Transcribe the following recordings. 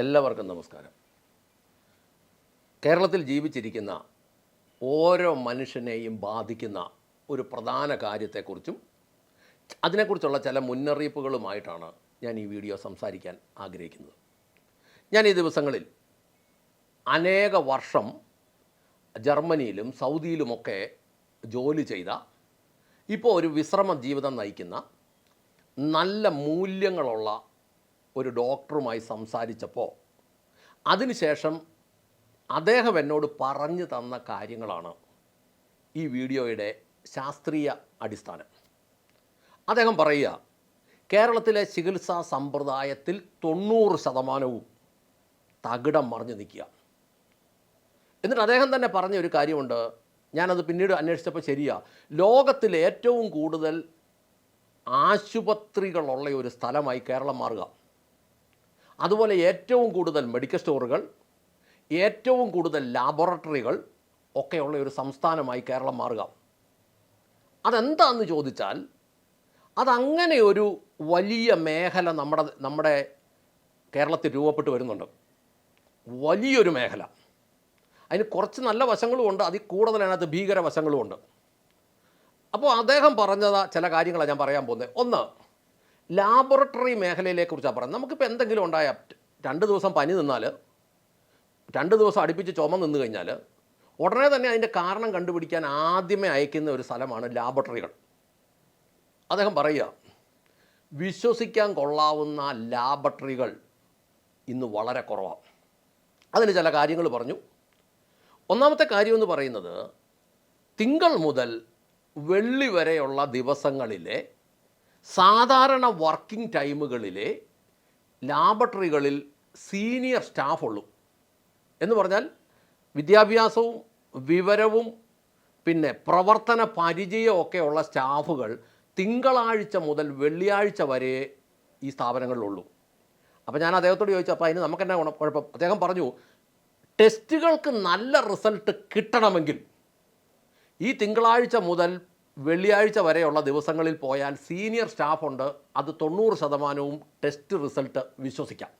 എല്ലാവർക്കും നമസ്കാരം. കേരളത്തിൽ ജീവിച്ചിരിക്കുന്ന ഓരോ മനുഷ്യനെയും ബാധിക്കുന്ന ഒരു പ്രധാന കാര്യത്തെക്കുറിച്ചും അതിനെക്കുറിച്ചുള്ള ചില മുന്നറിയിപ്പുകളുമായിട്ടാണ് ഞാൻ ഈ വീഡിയോ സംസാരിക്കാൻ ആഗ്രഹിക്കുന്നത്. ഞാൻ ഈ ദിവസങ്ങളിൽ അനേക വർഷം ജർമ്മനിയിലും സൗദിയിലുമൊക്കെ ജോലി ചെയ്ത, ഇപ്പോൾ ഒരു വിശ്രമ ജീവിതം നയിക്കുന്ന നല്ല മൂല്യങ്ങളുള്ള ഒരു ഡോക്ടറുമായി സംസാരിച്ചപ്പോൾ അതിനുശേഷം അദ്ദേഹം എന്നോട് പറഞ്ഞു തന്ന കാര്യങ്ങളാണ് ഈ വീഡിയോയുടെ ശാസ്ത്രീയ അടിസ്ഥാനം. അദ്ദേഹം പറയുക, കേരളത്തിലെ ചികിത്സാ സമ്പ്രദായത്തിൽ 90% തകിടം മറിഞ്ഞു നിൽക്കുക. എന്നിട്ട് അദ്ദേഹം തന്നെ പറഞ്ഞ ഒരു കാര്യമുണ്ട്, ഞാനത് പിന്നീട് അന്വേഷിച്ചപ്പോൾ ശരിയാ, ലോകത്തിൽ ഏറ്റവും കൂടുതൽ ആശുപത്രികളുള്ള ഒരു സ്ഥലമായി കേരളം മാറുക. അതുപോലെ ഏറ്റവും കൂടുതൽ മെഡിക്കൽ സ്റ്റോറുകൾ, ഏറ്റവും കൂടുതൽ ലാബോറട്ടറികൾ ഒക്കെയുള്ള ഒരു സംസ്ഥാനമായി കേരളം മാറുക. അതെന്താണെന്ന് ചോദിച്ചാൽ, അതങ്ങനെ ഒരു വലിയ മേഖല നമ്മുടെ കേരളത്തിൽ രൂപപ്പെട്ട് വരുന്നുണ്ട്. വലിയൊരു മേഖല. അതിന് കുറച്ച് നല്ല വശങ്ങളുമുണ്ട്, അതിൽ കൂടുതൽ അതിനകത്ത് ഭീകര വശങ്ങളുമുണ്ട്. അപ്പോൾ അദ്ദേഹം പറഞ്ഞത് ചില കാര്യങ്ങളാണ് ഞാൻ പറയാൻ പോകുന്നത്. ഒന്ന്, ലാബോറട്ടറി മേഖലയിലെക്കുറിച്ചാണ് പറയുന്നത്. നമുക്കിപ്പോൾ എന്തെങ്കിലും ഉണ്ടായ 2 ദിവസം പനി നിന്നാൽ, 2 ദിവസം അടുപ്പിച്ച് ചുമ നിന്ന് കഴിഞ്ഞാൽ ഉടനെ തന്നെ അതിൻ്റെ കാരണം കണ്ടുപിടിക്കാൻ ആദ്യമേ അയക്കുന്ന ഒരു സ്ഥലമാണ് ലാബോറട്ടറികൾ. അദ്ദേഹം പറയുക, വിശ്വസിക്കാൻ കൊള്ളാവുന്ന ലാബോറട്ടറികൾ ഇന്ന് വളരെ കുറവാണ്. അതിന് ചില കാര്യങ്ങൾ പറഞ്ഞു. ഒന്നാമത്തെ കാര്യമെന്ന് പറയുന്നത്, തിങ്കൾ മുതൽ വെള്ളി വരെയുള്ള ദിവസങ്ങളിലെ സാധാരണ വർക്കിംഗ് ടൈമുകളിലെ ലാബോറട്ടറികളിൽ സീനിയർ സ്റ്റാഫുള്ളൂ. എന്ന് പറഞ്ഞാൽ വിദ്യാഭ്യാസവും വിവരവും പിന്നെ പ്രവർത്തന പരിചയമൊക്കെ ഉള്ള സ്റ്റാഫുകൾ തിങ്കളാഴ്ച മുതൽ വെള്ളിയാഴ്ച വരെ ഈ സ്ഥാപനങ്ങളിലുള്ളൂ. അപ്പോൾ ഞാൻ അദ്ദേഹത്തോട് ചോദിച്ചു, അപ്പോൾ അതിന് നമുക്കെന്നാ കുഴപ്പം? അദ്ദേഹം പറഞ്ഞു, ടെസ്റ്റുകൾക്ക് നല്ല റിസൾട്ട് കിട്ടണമെങ്കിൽ ഈ തിങ്കളാഴ്ച മുതൽ വെള്ളിയാഴ്ച വരെയുള്ള ദിവസങ്ങളിൽ പോയാൽ സീനിയർ സ്റ്റാഫുണ്ട്, അത് 90% ടെസ്റ്റ് റിസൾട്ട് വിശ്വസിക്കാം.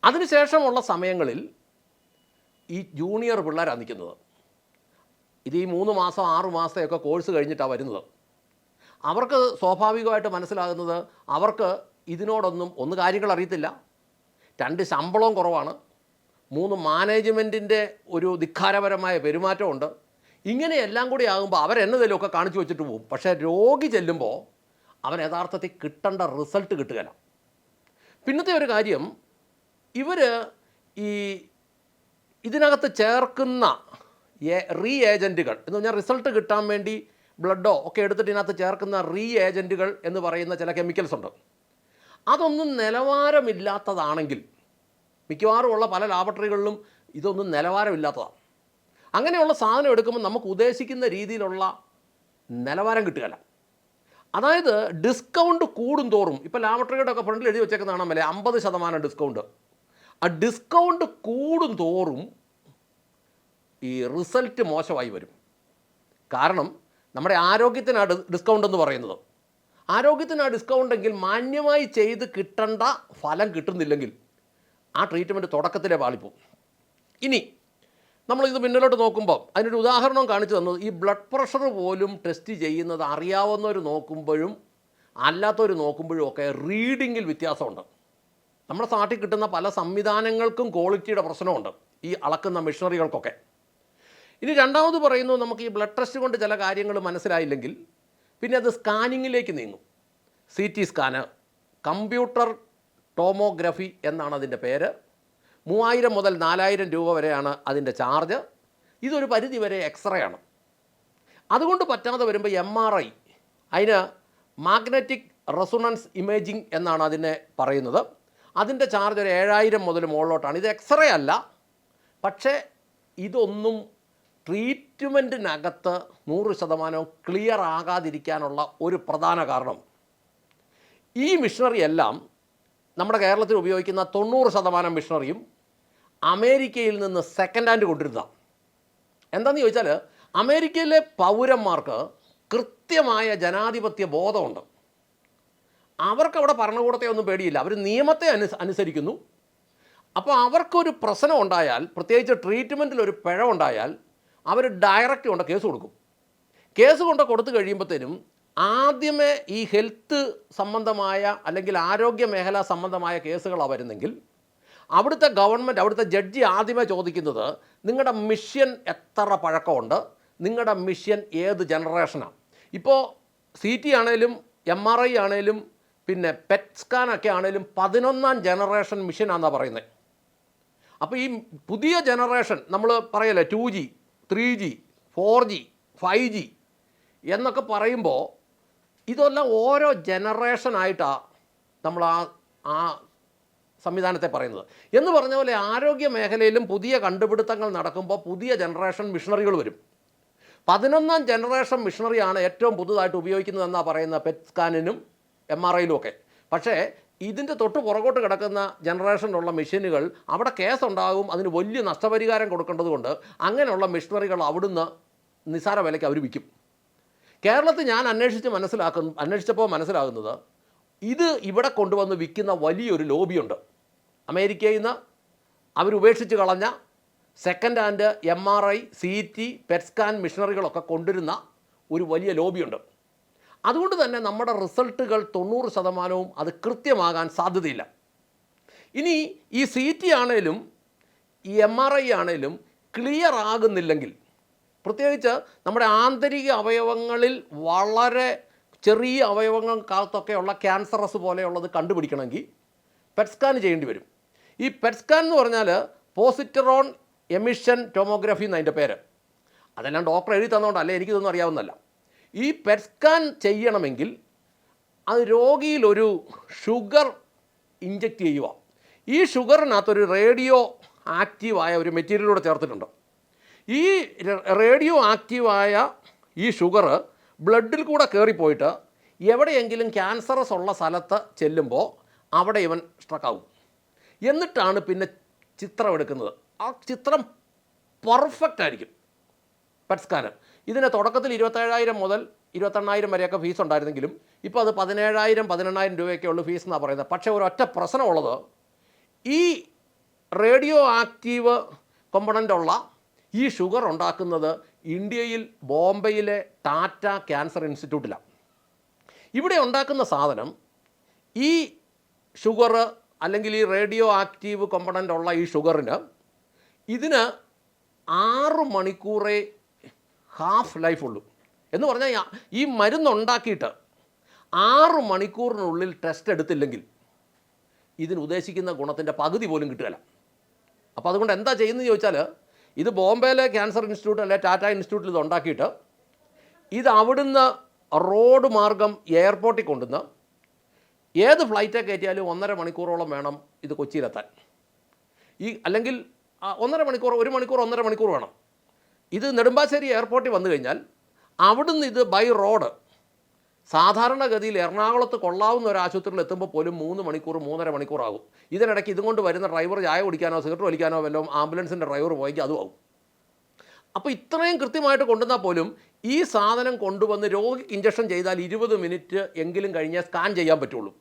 അതിനുശേഷമുള്ള സമയങ്ങളിൽ ഈ ജൂനിയർ പിള്ളേരാണ് നിൽക്കുന്നത്. ഇത് ഈ 3 മാസം 6 മാസത്തെയൊക്കെ കോഴ്സ് കഴിഞ്ഞിട്ടാണ് വരുന്നത്. അവർക്ക് സ്വാഭാവികമായിട്ട് മനസ്സിലാകുന്നത്, അവർക്ക് ഇതിനോടൊന്നും ഒന്ന് കാര്യങ്ങൾ അറിയത്തില്ല, 2 ശമ്പളവും കുറവാണ്, 3 മാനേജ്മെൻറ്റിൻ്റെ ഒരു ധിക്കാരപരമായ പെരുമാറ്റമുണ്ട്. ഇങ്ങനെയെല്ലാം കൂടി ആകുമ്പോൾ അവരെന്നതിലൊക്കെ കാണിച്ചു വെച്ചിട്ട് പോകും. പക്ഷേ രോഗി ചെല്ലുമ്പോൾ അവൻ യഥാർത്ഥത്തിൽ കിട്ടേണ്ട റിസൾട്ട് കിട്ടുകയില്ല. പിന്നത്തെ ഒരു കാര്യം, ഇവർ ഈ ഇതിനകത്ത് ചേർക്കുന്ന റീ ഏജൻറ്റുകൾ എന്ന് പറഞ്ഞാൽ റിസൾട്ട് കിട്ടാൻ വേണ്ടി ബ്ലഡോ ഒക്കെ എടുത്തിട്ട് ഇതിനകത്ത് ചേർക്കുന്ന റീ ഏജൻറ്റുകൾ എന്ന് പറയുന്ന ചില കെമിക്കൽസ് ഉണ്ട്. അതൊന്നും നിലവാരമില്ലാത്തതാണെങ്കിൽ, മിക്കവാറും ഉള്ള പല ലാബോറട്ടറികളിലും ഇതൊന്നും നിലവാരമില്ലാത്തതാണ്. അങ്ങനെയുള്ള സാധനം എടുക്കുമ്പോൾ നമുക്ക് ഉദ്ദേശിക്കുന്ന രീതിയിലുള്ള നിലവാരം കിട്ടുകയില്ല. അതായത് ഡിസ്കൗണ്ട് കൂടും തോറും, ഇപ്പോൾ ലാബോറട്ടറിയുടെ ഒക്കെ ഫ്രണ്ടിൽ എഴുതി വെച്ചേക്കുന്ന കാണാൻ മേലെ 50% ഡിസ്കൗണ്ട്. ആ ഡിസ്കൗണ്ട് കൂടും തോറും ഈ റിസൾട്ട് മോശമായി വരും. കാരണം നമ്മുടെ ആരോഗ്യത്തിനാണ് ഡിസ്കൗണ്ട് എന്ന് പറയുന്നത്. ആരോഗ്യത്തിനാണ് ഡിസ്കൗണ്ട് എങ്കിൽ മാന്യമായി ചെയ്ത് കിട്ടേണ്ട ഫലം കിട്ടുന്നില്ലെങ്കിൽ ആ ട്രീറ്റ്മെൻറ്റ് തുടക്കത്തിലേ പാളിപ്പോവും. ഇനി നമ്മളിത് പിന്നിലോട്ട് നോക്കുമ്പോൾ അതിനൊരു ഉദാഹരണം കാണിച്ചു തന്നത്, ഈ ബ്ലഡ് പ്രഷർ പോലും ടെസ്റ്റ് ചെയ്യുന്നത് അറിയാവുന്നവർ നോക്കുമ്പോഴും അല്ലാത്തവർ നോക്കുമ്പോഴും ഒക്കെ റീഡിങ്ങിൽ വ്യത്യാസമുണ്ട്. നമ്മുടെ നാട്ടിൽ കിട്ടുന്ന പല സംവിധാനങ്ങൾക്കും ക്വാളിറ്റിയുടെ പ്രശ്നമുണ്ട്, ഈ അളക്കുന്ന മെഷീനറികൾക്കൊക്കെ. ഇനി രണ്ടാമത് പറയുന്നു, നമുക്ക് ഈ ബ്ലഡ് ടെസ്റ്റ് കൊണ്ട് ചില കാര്യങ്ങൾ മനസ്സിലായില്ലെങ്കിൽ പിന്നെ അത് സ്കാനിങ്ങിലേക്ക് നീങ്ങും. CT സ്കാന്, കമ്പ്യൂട്ടർ ടോമോഗ്രഫി എന്നാണ് അതിൻ്റെ പേര്. 3000 മുതൽ 4000 രൂപ വരെയാണ് അതിൻ്റെ ചാർജ്. ഇതൊരു പരിധി വരെ എക്സ്റേ ആണ്. അതുകൊണ്ട് പറ്റാതെ വരുമ്പോൾ MRI, അതിന് മാഗ്നറ്റിക് റെസൊണൻസ് ഇമേജിംഗ് എന്നാണ് അതിനെ പറയുന്നത്. അതിൻ്റെ ചാർജ് ഒരു 7000 മുതൽ മുകളിലോട്ടാണ്. ഇത് എക്സ്റേ അല്ല, പക്ഷേ ഇതൊന്നും ട്രീറ്റ്മെൻറ്റിനകത്ത് 100% ക്ലിയർ ആകാതിരിക്കാനുള്ള ഒരു പ്രധാന കാരണം, ഈ മിഷനറി എല്ലാം നമ്മുടെ കേരളത്തിൽ ഉപയോഗിക്കുന്ന 90% മിഷനറിയും അമേരിക്കയിൽ നിന്ന് സെക്കൻഡ് ഹാൻഡ് കൊണ്ടിരുന്നതാണ്. എന്താണെന്ന് ചോദിച്ചാൽ, അമേരിക്കയിലെ പൗരന്മാർക്ക് കൃത്യമായ ജനാധിപത്യ ബോധമുണ്ട്. അവർക്കവിടെ ഭരണകൂടത്തെ ഒന്നും പേടിയില്ല. അവർ നിയമത്തെ അനുസരിക്കുന്നു. അപ്പോൾ അവർക്കൊരു പ്രശ്നം ഉണ്ടായാൽ, പ്രത്യേകിച്ച് ട്രീറ്റ്മെൻറ്റിൽ ഒരു പിഴവുണ്ടായാൽ, അവർ ഡയറക്റ്റ് കൊണ്ട് കേസ് കൊടുക്കും. കേസ് കൊണ്ട് കൊടുത്തു കഴിയുമ്പോഴത്തേനും ആദ്യമേ ഈ ഹെൽത്ത് സംബന്ധമായ അല്ലെങ്കിൽ ആരോഗ്യ മേഖല സംബന്ധമായ കേസുകളാണ് വരുന്നെങ്കിൽ അവിടുത്തെ ഗവൺമെൻറ്, അവിടുത്തെ ജഡ്ജി ആദ്യമേ ചോദിക്കുന്നത് നിങ്ങളുടെ മിഷൻ എത്ര പഴക്കമുണ്ട്, നിങ്ങളുടെ മിഷൻ ഏത് ജനറേഷനാണ്. ഇപ്പോൾ CT ആണേലും MRI ആണേലും പിന്നെ പെറ്റ് സ്കാനൊക്കെ ആണേലും 11ാം ജനറേഷൻ മിഷനാണെന്നാണ് പറയുന്നത്. അപ്പോൾ ഈ പുതിയ ജനറേഷൻ നമ്മൾ പറയല്ലേ 2G 3G 4G 5G എന്നൊക്കെ പറയുമ്പോൾ ഇതെല്ലാം ഓരോ ജനറേഷനായിട്ടാണ് നമ്മൾ ആ സംവിധാനത്തെ പറയുന്നത്. എന്ന് പറഞ്ഞ പോലെ ആരോഗ്യ മേഖലയിലും പുതിയ കണ്ടുപിടുത്തങ്ങൾ നടക്കുമ്പോൾ പുതിയ ജനറേഷൻ മിഷനറികൾ വരും. 11ാം ജനറേഷൻ മിഷനറിയാണ് ഏറ്റവും പുതുതായിട്ട് ഉപയോഗിക്കുന്നതെന്നാണ് പറയുന്നത് പെറ്റ് സ്കാനിനും MRIയിലും ഒക്കെ. പക്ഷേ ഇതിൻ്റെ തൊട്ട് പുറകോട്ട് കിടക്കുന്ന ജനറേഷനിലുള്ള മെഷീനുകൾ അവിടെ കേസുണ്ടാകും, അതിന് വലിയ നഷ്ടപരിഹാരം കൊടുക്കേണ്ടതുകൊണ്ട് അങ്ങനെയുള്ള മെഷീനറികൾ അവിടുന്ന് നിസ്സാര വിലയ്ക്ക് അവർ വിൽക്കും. കേരളത്തിൽ ഞാൻ അന്വേഷിച്ചപ്പോൾ മനസ്സിലാകുന്നത് ഇത് ഇവിടെ കൊണ്ടുവന്ന് വിൽക്കുന്ന വലിയൊരു ലോബിയുണ്ട്. അമേരിക്കയിൽ നിന്ന് അവരുപേക്ഷിച്ച് കളഞ്ഞ second hand MRI CT PET scan മെഷീനറികളൊക്കെ കൊണ്ടുവരുന്ന ഒരു വലിയ ലോബിയുണ്ട്. അതുകൊണ്ട് തന്നെ നമ്മുടെ റിസൾട്ടുകൾ 90% അത് കൃത്യമാകാൻ സാധ്യതയില്ല. ഇനി ഈ CT ആണേലും ഈ MRI ആണേലും ക്ലിയർ ആകുന്നില്ലെങ്കിൽ, പ്രത്യേകിച്ച് നമ്മുടെ ആന്തരിക അവയവങ്ങളിൽ വളരെ ചെറിയ അവയവങ്ങൾക്കകത്തൊക്കെയുള്ള ക്യാൻസറസ് പോലെയുള്ളത് കണ്ടുപിടിക്കണമെങ്കിൽ പെറ്റ് സ്കാൻ ചെയ്യേണ്ടി വരും. ഈ പെറ്റ് സ്കാൻ എന്ന് പറഞ്ഞാൽ പോസിട്രോൺ എമിഷൻ ടോമോഗ്രഫി എന്നതിൻ്റെ പേര്. അതെല്ലാം ഡോക്ടർ എഴുതി തന്നുകൊണ്ടല്ലേ, എനിക്കിതൊന്നും അറിയാവുന്നതല്ല. ഈ പെറ്റ് സ്കാൻ ചെയ്യണമെങ്കിൽ അത് രോഗിയിലൊരു ഷുഗർ ഇഞ്ചെക്റ്റ് ചെയ്യുക. ഈ ഷുഗറിനകത്തൊരു റേഡിയോ ആക്റ്റീവായ ഒരു മെറ്റീരിയലൂടെ ചേർത്തിട്ടുണ്ട്. ഈ റേഡിയോ ആക്റ്റീവായ ഈ ഷുഗർ ബ്ലഡിൽ കൂടെ കയറിപ്പോയിട്ട് എവിടെയെങ്കിലും ക്യാൻസറസ് ഉള്ള സ്ഥലത്ത് ചെല്ലുമ്പോൾ അവിടെ ഇവൻ സ്ട്രക്കാവും. എന്നിട്ടാണ് പിന്നെ ചിത്രം എടുക്കുന്നത്. ആ ചിത്രം പെർഫെക്റ്റ് ആയിരിക്കും പെറ്റ് സ്കാന്. ഇതിന് തുടക്കത്തിൽ 27,000 മുതൽ 28,000 വരെയൊക്കെ ഫീസ് ഉണ്ടായിരുന്നെങ്കിലും ഇപ്പോൾ അത് 17,000 18,000 രൂപയൊക്കെ ഉള്ളൂ ഫീസ് എന്നാണ് പറയുന്നത്. പക്ഷേ ഒരൊറ്റ പ്രശ്നമുള്ളത്, ഈ റേഡിയോ ആക്റ്റീവ് കോമ്പണൻ്റ് ഉള്ള ഈ ഷുഗർ ഉണ്ടാക്കുന്നത് ഇന്ത്യയിൽ ബോംബെയിലെ ടാറ്റ ക്യാൻസർ ഇൻസ്റ്റിറ്റ്യൂട്ടിലാണ്. ഇവിടെ ഉണ്ടാക്കുന്ന സാധനം ഈ ഷുഗർ അല്ലെങ്കിൽ ഈ റേഡിയോ ആക്റ്റീവ് കോമ്പണൻ്റ് ഉള്ള ഈ ഷുഗറിന് ഇതിന് 6 മണിക്കൂറേ ഹാഫ് ലൈഫ് ഉള്ളൂ. എന്ന് പറഞ്ഞാൽ ഈ മരുന്നുണ്ടാക്കിയിട്ട് 6 മണിക്കൂറിനുള്ളിൽ ടെസ്റ്റ് എടുത്തില്ലെങ്കിൽ ഇതിന് ഉദ്ദേശിക്കുന്ന ഗുണത്തിൻ്റെ പകുതി പോലും കിട്ടുകയില്ല. അപ്പോൾ അതുകൊണ്ട് എന്താ ചെയ്യുന്നത് ചോദിച്ചാൽ, ഇത് ബോംബെയിലെ ക്യാൻസർ ഇൻസ്റ്റിറ്റ്യൂട്ട് അല്ലെ ടാറ്റ ഇൻസ്റ്റിറ്റ്യൂട്ടിൽ ഇത് ഉണ്ടാക്കിയിട്ട് ഇത് അവിടുന്ന് റോഡ് മാർഗം എയർപോർട്ടിൽ കൊണ്ടുവന്ന് ഏത് ഫ്ലൈറ്റേ കയറ്റിയാലും 1.5 മണിക്കൂറോളം വേണം ഇത് കൊച്ചിയിലെത്താൻ. അല്ലെങ്കിൽ 1.5 മണിക്കൂർ, 1 മണിക്കൂർ 1.5 മണിക്കൂർ വേണം. ഇത് നെടുമ്പാശ്ശേരി എയർപോർട്ടിൽ വന്നു കഴിഞ്ഞാൽ അവിടുന്ന് ഇത് ബൈ റോഡ് സാധാരണഗതിയിൽ എറണാകുളത്ത് കൊള്ളാവുന്ന ഒരു ആശുപത്രിയിൽ എത്തുമ്പോൾ പോലും 3 മണിക്കൂർ 3.5 മണിക്കൂറാകും. ഇതിനിടയ്ക്ക് ഇതും കൊണ്ട് വരുന്ന ഡ്രൈവർ ചായ കുടിക്കാനോ സിഗരറ്റ് വലിക്കാനോ വല്ലതും ആംബുലൻസിൻ്റെ ഡ്രൈവർ പോയെങ്കിൽ അതും ആവും. അപ്പോൾ ഇത്രയും കൃത്യമായിട്ട് കൊണ്ടുവന്നാൽ പോലും ഈ സാധനം കൊണ്ടുവന്ന് രോഗിക്ക് ഇഞ്ചക്ഷൻ ചെയ്താൽ 20 മിനിറ്റ് എങ്കിലും കഴിഞ്ഞേ സ്കാൻ ചെയ്യാൻ പറ്റുള്ളൂ.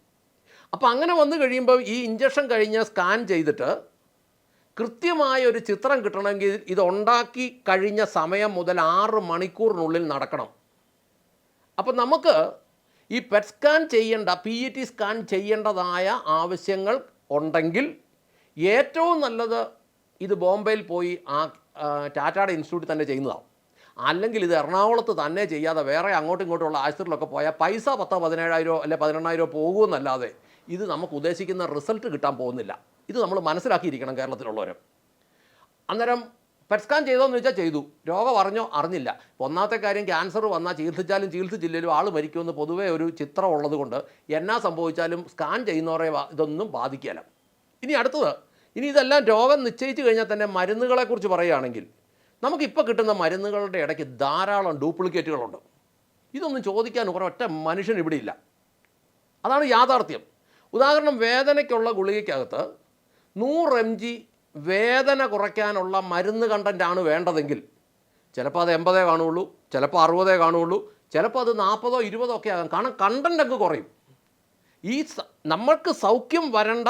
അപ്പോൾ അങ്ങനെ വന്നു കഴിയുമ്പോൾ ഈ ഇഞ്ചക്ഷൻ കഴിഞ്ഞ് സ്കാൻ ചെയ്തിട്ട് കൃത്യമായ ഒരു ചിത്രം കിട്ടണമെങ്കിൽ ഇതുണ്ടാക്കി കഴിഞ്ഞ സമയം മുതൽ 6 മണിക്കൂറിനുള്ളിൽ നടക്കണം. അപ്പോൾ നമുക്ക് ഈ പെറ്റ് സ്കാൻ ചെയ്യേണ്ട, PET സ്കാൻ ചെയ്യേണ്ടതായ ആവശ്യങ്ങൾ ഉണ്ടെങ്കിൽ ഏറ്റവും നല്ലത് ഇത് ബോംബെയിൽ പോയി ആ ടാറ്റയുടെ ഇൻസ്റ്റിറ്റ്യൂട്ടിൽ തന്നെ ചെയ്യുന്നതാണ്. അല്ലെങ്കിൽ ഇത് എറണാകുളത്ത് തന്നെ ചെയ്യാതെ വേറെ അങ്ങോട്ടും ഇങ്ങോട്ടുള്ള ആശുപത്രിയിലൊക്കെ പോയാൽ പൈസ 10,000-17,000 അല്ലെ 18,000 പോകുമെന്നല്ലാതെ ഇത് നമുക്ക് ഉദ്ദേശിക്കുന്ന റിസൾട്ട് കിട്ടാൻ പോകുന്നില്ല. ഇത് നമ്മൾ മനസ്സിലാക്കിയിരിക്കണം കേരളത്തിലുള്ളവർ. അന്നേരം പെറ്റ് സ്കാൻ ചെയ്തോന്ന് ചോദിച്ചാൽ ചെയ്തു, രോഗം അറിഞ്ഞോ അറിഞ്ഞില്ല. ഒന്നാമത്തെ കാര്യം, ക്യാൻസർ വന്നാൽ ചികിത്സിച്ചാലും ചികിത്സിച്ചില്ലെങ്കിലും ആൾ മരിക്കുമെന്ന് പൊതുവേ ഒരു ചിത്രം ഉള്ളത് കൊണ്ട് എന്നാ സംഭവിച്ചാലും സ്കാൻ ചെയ്യുന്നവരെ ഇതൊന്നും ബാധിക്കില്ല. ഇനി അടുത്തത്, ഇനി ഇതെല്ലാം രോഗം നിശ്ചയിച്ച് കഴിഞ്ഞാൽ തന്നെ മരുന്നുകളെക്കുറിച്ച് പറയുകയാണെങ്കിൽ നമുക്കിപ്പോൾ കിട്ടുന്ന മരുന്നുകളുടെ ഇടയ്ക്ക് ധാരാളം ഡ്യൂപ്ലിക്കേറ്റുകളുണ്ട്. ഇതൊന്നും ചോദിക്കാൻ ഒരൊറ്റ മനുഷ്യൻ ഇവിടെ ഇല്ല. അതാണ് യാഥാർത്ഥ്യം. ഉദാഹരണം, വേദനയ്ക്കുള്ള ഗുളികയ്ക്കകത്ത് 100 mg വേദന കുറയ്ക്കാനുള്ള മരുന്ന് കണ്ടൻ്റാണ് വേണ്ടതെങ്കിൽ ചിലപ്പോൾ അത് 80 കാണുകയുള്ളൂ, ചിലപ്പോൾ 60 കാണുകയുള്ളൂ, ചിലപ്പോൾ അത് 40 20 ഒക്കെ ആകാം. കാരണം കണ്ടൻ്റ് അങ്ങ് കുറയും. ഈ നമ്മൾക്ക് സൗഖ്യം വരേണ്ട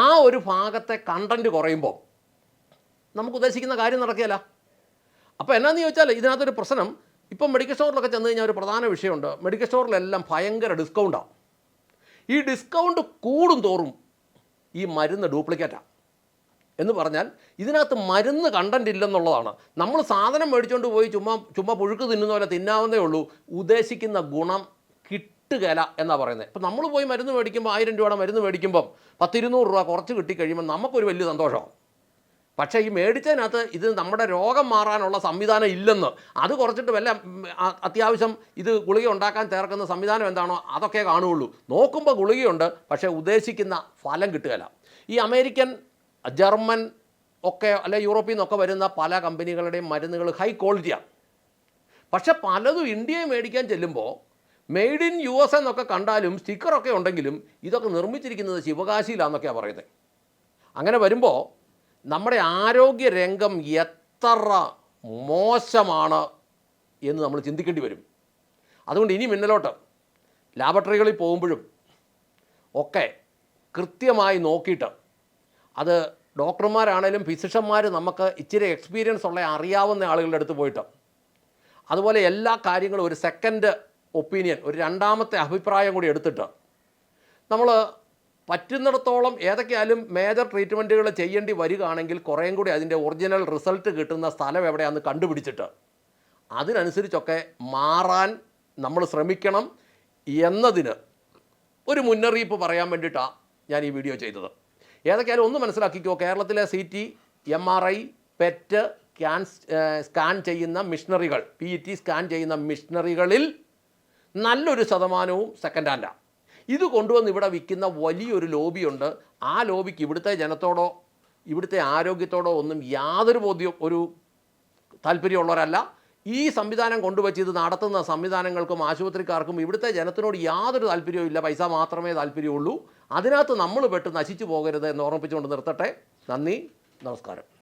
ആ ഒരു ഭാഗത്തെ കണ്ടൻറ്റ് കുറയുമ്പോൾ നമുക്ക് ഉദ്ദേശിക്കുന്ന കാര്യം നടക്കുകയില്ല. അപ്പോൾ എന്നാന്ന് ചോദിച്ചാൽ ഇതിനകത്തൊരു പ്രശ്നം, ഇപ്പം മെഡിക്കൽ സ്റ്റോറിലൊക്കെ ചെന്ന് കഴിഞ്ഞാൽ ഒരു പ്രധാന വിഷയമുണ്ട്. മെഡിക്കൽ സ്റ്റോറിലെല്ലാം ഭയങ്കര ഡിസ്കൗണ്ടാണ്. ഈ ഡിസ്കൗണ്ട് കൂടും തോറും ഈ മരുന്ന് ഡ്യൂപ്ലിക്കേറ്റാണ്. എന്ന് പറഞ്ഞാൽ ഇതിനകത്ത് മരുന്ന് കണ്ടൻറ്റ് ഇല്ലെന്നുള്ളതാണ്. നമ്മൾ സാധനം മേടിച്ചുകൊണ്ട് പോയി ചുമ്മാ പുഴുക്ക് തിന്നുന്ന പോലെ തിന്നാവുന്നേ ഉള്ളൂ, ഉദ്ദേശിക്കുന്ന ഗുണം കിട്ടുകയില്ല എന്നാണ് പറയുന്നത്. ഇപ്പോൾ നമ്മൾ പോയി മരുന്ന് മേടിക്കുമ്പോൾ 1000 രൂപയുടെ മരുന്ന് മേടിക്കുമ്പം 10-200 രൂപ കുറച്ച് കിട്ടിക്കഴിയുമ്പോൾ നമുക്കൊരു വലിയ സന്തോഷമാണ്. പക്ഷേ ഈ മേടിച്ചതിനകത്ത് ഇത് നമ്മുടെ രോഗം മാറാനുള്ള സംവിധാനം ഇല്ലെന്ന്, അത് കുറച്ചിട്ട് വല്ല അത്യാവശ്യം ഇത് ഗുളിക ഉണ്ടാക്കാൻ ചേർക്കുന്ന സംവിധാനം എന്താണോ അതൊക്കെ കാണുകയുള്ളൂ. നോക്കുമ്പോൾ ഗുളികയുണ്ട്, പക്ഷേ ഉദ്ദേശിക്കുന്ന ഫലം കിട്ടുകയില്ല. ഈ അമേരിക്കൻ, ജർമ്മൻ ഒക്കെ അല്ലെ യൂറോപ്പിൽ നിന്നൊക്കെ വരുന്ന പല കമ്പനികളുടെയും മരുന്നുകൾ ഹൈ ക്വാളിറ്റിയാണ്. പക്ഷെ പലതും ഇന്ത്യയെ മേടിക്കാൻ ചെല്ലുമ്പോൾ മെയ്ഡ് ഇൻ US എന്നൊക്കെ കണ്ടാലും സ്റ്റിക്കറൊക്കെ ഉണ്ടെങ്കിലും ഇതൊക്കെ നിർമ്മിച്ചിരിക്കുന്നത് ശിവകാശിയിലാണെന്നൊക്കെയാണ് പറയുന്നത്. അങ്ങനെ വരുമ്പോൾ നമ്മുടെ ആരോഗ്യ രംഗം എത്ര മോശമാണ് എന്ന് നമ്മൾ ചിന്തിക്കേണ്ടി വരും. അതുകൊണ്ട് ഇനി മുന്നിലോട്ട് ലാബറട്ടറികളിൽ പോകുമ്പോഴും ഒക്കെ കൃത്യമായി നോക്കിയിട്ട്, അത് ഡോക്ടർമാരാണേലും ഫിസിഷ്യന്മാർ നമുക്ക് ഇച്ചിരി എക്സ്പീരിയൻസ് ഉള്ള അറിയാവുന്ന ആളുകളുടെ അടുത്ത് പോയിട്ട്, അതുപോലെ എല്ലാ കാര്യങ്ങളും ഒരു സെക്കൻഡ് ഒപ്പീനിയൻ, ഒരു രണ്ടാമത്തെ അഭിപ്രായം കൂടി എടുത്തിട്ട് നമ്മൾ പറ്റുന്നിടത്തോളം ഏതൊക്കെയായാലും മേജർ ട്രീറ്റ്മെൻറ്റുകൾ ചെയ്യേണ്ടി വരികയാണെങ്കിൽ കുറേയും കൂടി അതിൻ്റെ ഒറിജിനൽ റിസൾട്ട് കിട്ടുന്ന സ്ഥലം എവിടെയാണെന്ന് കണ്ടുപിടിച്ചിട്ട് അതിനനുസരിച്ചൊക്കെ മാറാൻ നമ്മൾ ശ്രമിക്കണം എന്നതിന് ഒരു മുന്നറിയിപ്പ് പറയാൻ വേണ്ടിയിട്ടാണ് ഞാൻ ഈ വീഡിയോ ചെയ്തത്. ഏതൊക്കെയായാലും ഒന്ന് മനസ്സിലാക്കിക്കോ, കേരളത്തിലെ CT, MRI, PET സ്കാൻ ചെയ്യുന്ന മിഷനറികൾ, PET സ്കാൻ ചെയ്യുന്ന മിഷനറികളിൽ നല്ലൊരു ശതമാനവും സെക്കൻഡ് ഹാൻഡാണ്. ഇത് കൊണ്ടുവന്ന് ഇവിടെ വിൽക്കുന്ന വലിയൊരു ലോബിയുണ്ട്. ആ ലോബിക്ക് ഇവിടുത്തെ ജനത്തോടോ ഇവിടുത്തെ ആരോഗ്യത്തോടോ ഒന്നും യാതൊരു ഒരു താല്പര്യമുള്ളവരല്ല. ഈ സംവിധാനം കൊണ്ടുവച്ച് ഇത് നടത്തുന്ന സംവിധാനങ്ങൾക്കും ആശുപത്രിക്കാർക്കും ഇവിടുത്തെ ജനത്തിനോട് യാതൊരു താല്പര്യവും ഇല്ല, പൈസ മാത്രമേ താല്പര്യമുള്ളൂ. അതിനകത്ത് നമ്മൾ പെട്ട് നശിച്ചു പോകരുത് എന്ന് ഓർമ്മിപ്പിച്ചുകൊണ്ട് നിർത്തട്ടെ. നന്ദി, നമസ്കാരം.